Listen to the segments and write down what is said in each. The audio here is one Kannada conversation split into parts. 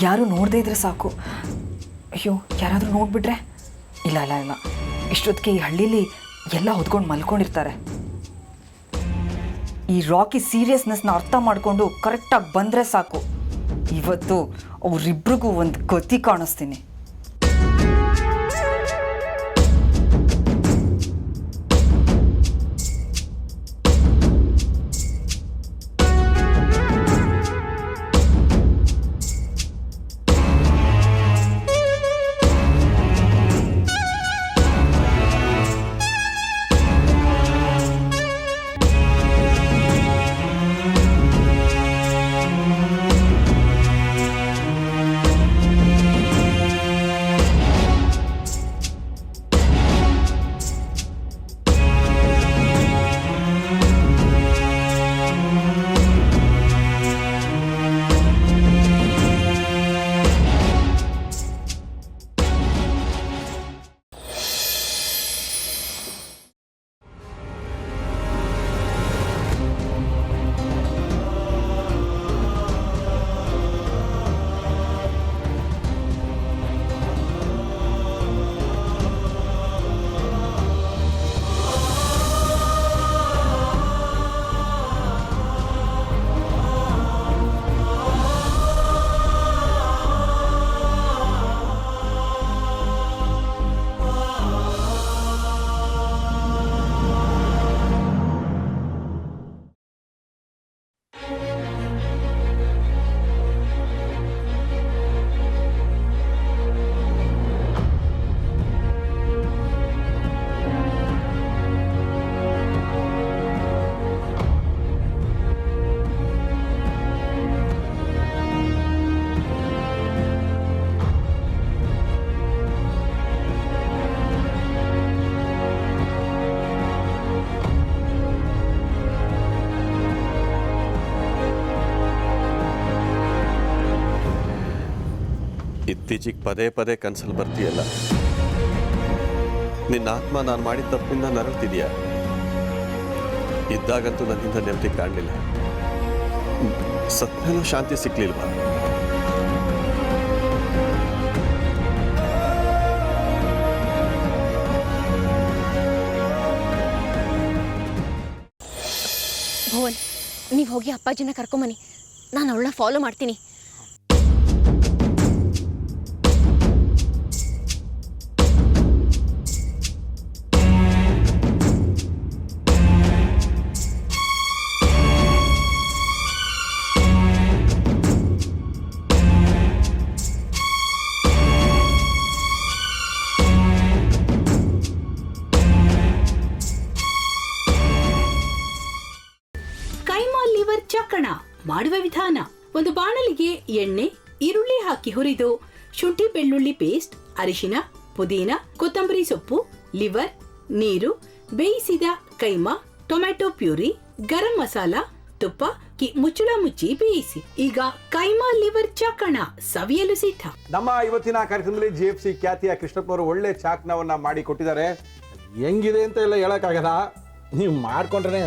ಯಾರು ನೋಡದೇ ಇದ್ರೆ ಸಾಕು. ಅಯ್ಯೋ, ಯಾರಾದರೂ ನೋಡಿಬಿಟ್ರೆ? ಇಲ್ಲ ಇಲ್ಲ ಇಲ್ಲ, ಇಷ್ಟೊತ್ತಿಗೆ ಈ ಹಳ್ಳೀಲಿ ಎಲ್ಲ ಹೊದ್ಕೊಂಡು ಮಲ್ಕೊಂಡಿರ್ತಾರೆ. ಈ ರಾಕಿ ಸೀರಿಯಸ್ನೆಸ್ನ ಅರ್ಥ ಮಾಡಿಕೊಂಡು ಕರೆಕ್ಟಾಗಿ ಬಂದರೆ ಸಾಕು. ಇವತ್ತು ಅವರಿಬ್ರಿಗೂ ಒಂದು ಗತಿ ಕಾಣಿಸ್ತೀನಿ. ಇತ್ತೀಚೆಗೆ ಪದೇ ಪದೇ ಕನಸಲ್ಲಿ ಬರ್ತೀಯಲ್ಲ, ನಿನ್ನ ಆತ್ಮ ನಾನು ಮಾಡಿದ ತಪ್ಪಿಂದ ನರಳ್ತಿದೀಯ. ಇದ್ದಾಗಂತೂ ನನ್ನಿಂದ ನೆಮ್ಮದಿ ಕಾಣಲಿಲ್ಲ, ಸತ್ಮೇಲೂ ಶಾಂತಿ ಸಿಗ್ಲಿಲ್ವಾ? ಭುವನ್, ನೀವು ಹೋಗಿ ಅಪ್ಪಾಜಿನ ಕರ್ಕೊಂಬನ್ನಿ, ನಾನು ಅವಳನ್ನ ಫಾಲೋ ಮಾಡ್ತೀನಿ. ಕೈಮಾ ಲಿವರ್ ಚಕ್ಕಣ ಮಾಡುವ ವಿಧಾನ: ಒಂದು ಬಾಣಲಿಗೆ ಎಣ್ಣೆ, ಈರುಳ್ಳಿ ಹಾಕಿ ಹುರಿದು ಶುಂಠಿ ಬೆಳ್ಳುಳ್ಳಿ ಪೇಸ್ಟ್, ಅರಿಶಿನ, ಪುದೀನ, ಕೊತ್ತಂಬರಿ ಸೊಪ್ಪು, ಲಿವರ್, ನೀರು, ಬೇಯಿಸಿದ ಕೈಮಾ, ಟೊಮ್ಯಾಟೊ ಪ್ಯೂರಿ, ಗರಂ ಮಸಾಲ, ತುಪ್ಪ ಮುಚ್ಚಳ ಮುಚ್ಚಿ ಬೇಯಿಸಿ. ಈಗ ಕೈಮಾ ಲಿವರ್ ಚಾಕಣ ಸವಿಯಲು ಸಿದ್ಧ. ನಮ್ಮ ಇವತ್ತಿನ ಕಾರ್ಯಕ್ರಮದಲ್ಲಿ GFC ಖ್ಯಾತಿಯ ಕೃಷ್ಣಪ್ಪನವರು ಒಳ್ಳೆ ಚಾಕ್ನವನ್ನ ಮಾಡಿ ಕೊಟ್ಟಿದ್ದಾರೆ. ಹೆಂಗಿದೆ ಅಂತ ಎಲ್ಲ ಹೇಳಕ್ಕಾಗಲ್ಲ, ನೀವು ಮಾಡ್ಕೊಂಡ್ರೆ.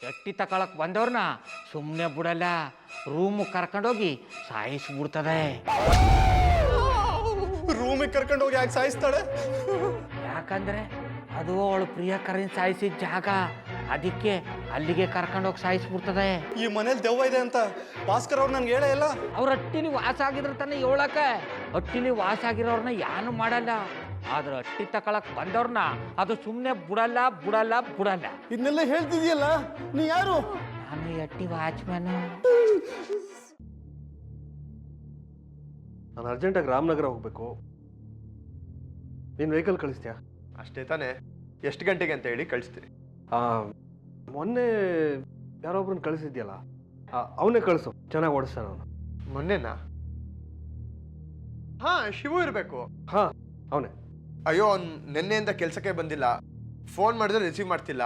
ಎಟ್ಟಿ ತಕೊಳಕ್ ಬಂದವ್ರನ್ನ ಸುಮ್ಮನೆ ಬಿಡಲ್ಲ, ರೂಮ್ ಕರ್ಕೊಂಡೋಗಿ ಸಾಯಿಸ್ಬಿಡ್ತದೆ. ರೂಮಿಗೆ ಕರ್ಕೊಂಡೋಗಿ ಯಾಕೆ ಸಾಯಿಸ್ತಾಳೆ? ಯಾಕಂದ್ರೆ ಅದು ಅವಳು ಪ್ರಿಯಕರನ್ ಸಾಯಿಸಿದ ಜಾಗ, ಅದಕ್ಕೆ ಅಲ್ಲಿಗೆ ಕರ್ಕೊಂಡೋಗಿ ಸಾಯಿಸ್ಬಿಡ್ತದೆ. ಈ ಮನೇಲಿ ದೆವ್ವ ಇದೆ ಅಂತ ಭಾಸ್ಕರ್ ಅವ್ರು ನನ್ಗೆ ಹೇಳೇ ಇಲ್ಲ. ಅವ್ರ ಹಟ್ಟಿಲಿ ವಾಸ ಆಗಿದ್ರೆ ತಾನೆ ಹೇಳಕ. ಹಟ್ಟಿಲಿ ವಾಸ ಆಗಿರೋರ್ನ ಏನು ಮಾಡಲ್ಲ, ಆದ್ರೆ ಹಟ್ಟಿ ತಕೊಳಕ್ ಬಂದವ್ರನ್ನ ಅದು ಸುಮ್ಮನೆ ಬಿಡಲ್ಲ ಬಿಡಲ್ಲ ಬಿಡಲ್ಲ. ಇದನ್ನೆಲ್ಲ ಹೇಳ್ತಿದ್ಯಲ್ಲ, ನೀ ಯಾರು? ನಾನು ಹಟ್ಟಿ ವಾಚ್ಮ್ಯಾನ್. ನಾನು ಅರ್ಜೆಂಟಾಗಿ ರಾಮನಗರ ಹೋಗ್ಬೇಕು. ನೀನು ವೆಹಿಕಲ್ ಕಳಿಸ್ತೀಯಾ? ಅಷ್ಟೇ ತಾನೇ? ಎಷ್ಟು ಗಂಟೆಗೆ ಅಂತ ಹೇಳಿ ಕಳಿಸ್ತೀನಿ. ಮೊನ್ನೆ ಯಾರೊಬ್ರನ್ನ ಕಳಿಸಿದ್ಯಲ್ಲ, ಅವನೇ ಕಳಿಸು, ಚೆನ್ನಾಗಿ ಓಡಿಸ್ತಾನೆ ಅವನು. ಮೊನ್ನೆನಾ? ಹಾ, ಶಿವು ಇರಬೇಕು. ಹಾ, ಅವನೇ. ಅಯ್ಯೋ, ಅವ್ನು ನಿನ್ನೆಯಿಂದ ಕೆಲಸಕ್ಕೆ ಬಂದಿಲ್ಲ. ಫೋನ್ ಮಾಡಿದ್ರೆ ರಿಸೀವ್ ಮಾಡ್ತಿಲ್ಲ.